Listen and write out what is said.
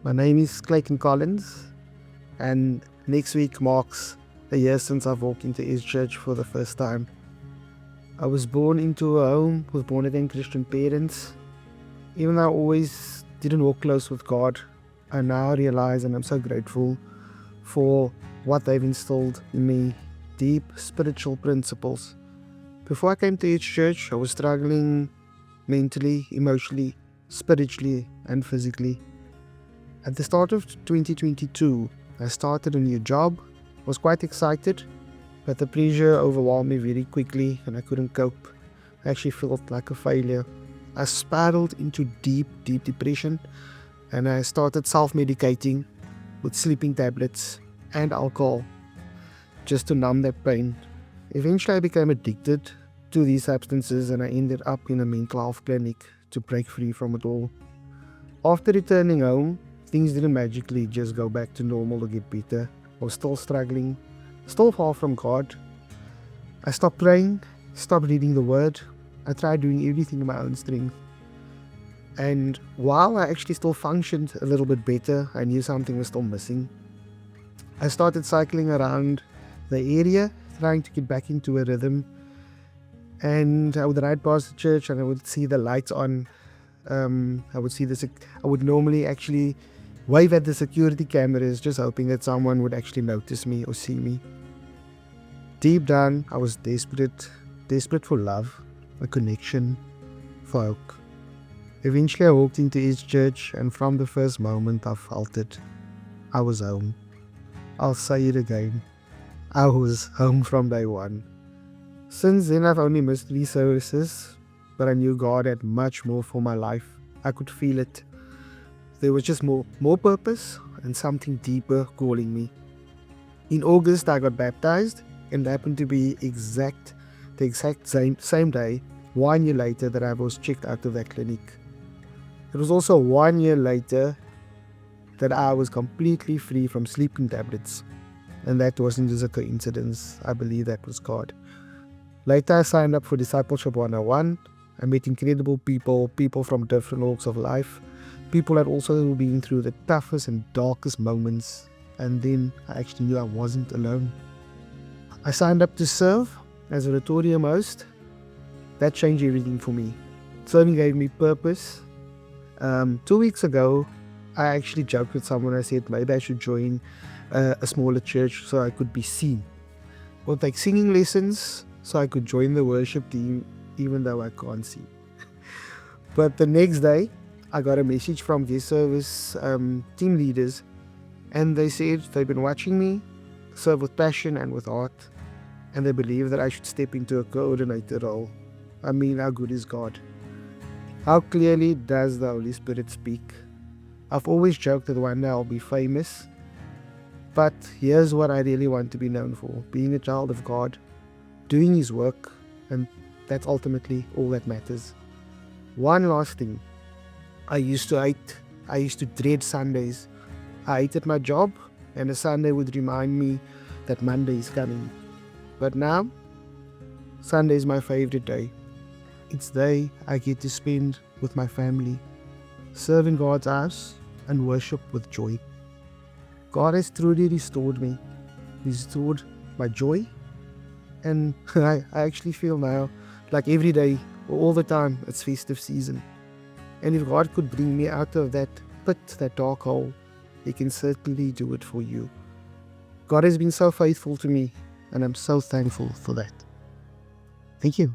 My name is Clayton Collins, and next week marks a year since I've walked into His church for the first time. I was born into a home with born-again Christian parents. Even though I always didn't walk close with God, I now realize and I'm so grateful for what they've instilled in me, deep spiritual principles. Before I came to His church, I was struggling mentally, emotionally, spiritually, and physically. At the start of 2022, I started a new job. I was quite excited, but the pressure overwhelmed me very quickly and I couldn't cope. I actually felt like a failure. I spiraled into deep depression, and I started self-medicating with sleeping tablets and alcohol just to numb that pain. Eventually I became addicted to these substances and I ended up in a mental health clinic to break free from it all. After returning home, things didn't magically just go back to normal or get better. I was still struggling, still far from God. I stopped praying, stopped reading the Word. I tried doing everything in my own strength. And while I actually still functioned a little bit better, I knew something was still missing. I started cycling around the area, trying to get back into a rhythm. And I would ride past the church and I would see the lights on. I would normally actually wave at the security cameras, just hoping that someone would actually notice me or see me. Deep down, I was desperate for love, a connection, for hope. Eventually, I walked into His church, and from the first moment I felt it. I was home. I'll say it again. I was home from day one. Since then, I've only missed 3 services, but I knew God had much more for my life. I could feel it. There was just more purpose and something deeper calling me. In August, I got baptized, and it happened to be the exact same day, 1 year later, that I was checked out of that clinic. It was also 1 year later that I was completely free from sleeping tablets. And that wasn't just a coincidence. I believe that was God. Later, I signed up for Discipleship 101. I met incredible people from different walks of life, people that also been through the toughest and darkest moments. And then I actually knew I wasn't alone. I signed up to serve as a auditorium host. That changed everything for me. Serving gave me purpose. 2 weeks ago, I actually joked with someone. I said maybe I should join a smaller church so I could be seen. Or take singing lessons so I could join the worship team even though I can't see. But the next day, I got a message from guest service team leaders, and they said they've been watching me serve with passion and with heart, and they believe that I should step into a coordinator role. I mean, how good is God? How clearly does the Holy Spirit speak? I've always joked that one day I'll be famous, but here's what I really want to be known for: being a child of God, doing His work, and that's ultimately all that matters. One last thing. I used to dread Sundays. I hated my job, and a Sunday would remind me that Monday is coming. But now, Sunday is my favorite day. It's the day I get to spend with my family, serve in God's house, and worship with joy. God has truly restored me, restored my joy, and I actually feel now like every day, all the time, it's festive season. And if God could bring me out of that pit, that dark hole, He can certainly do it for you. God has been so faithful to me, and I'm so thankful for that. Thank you.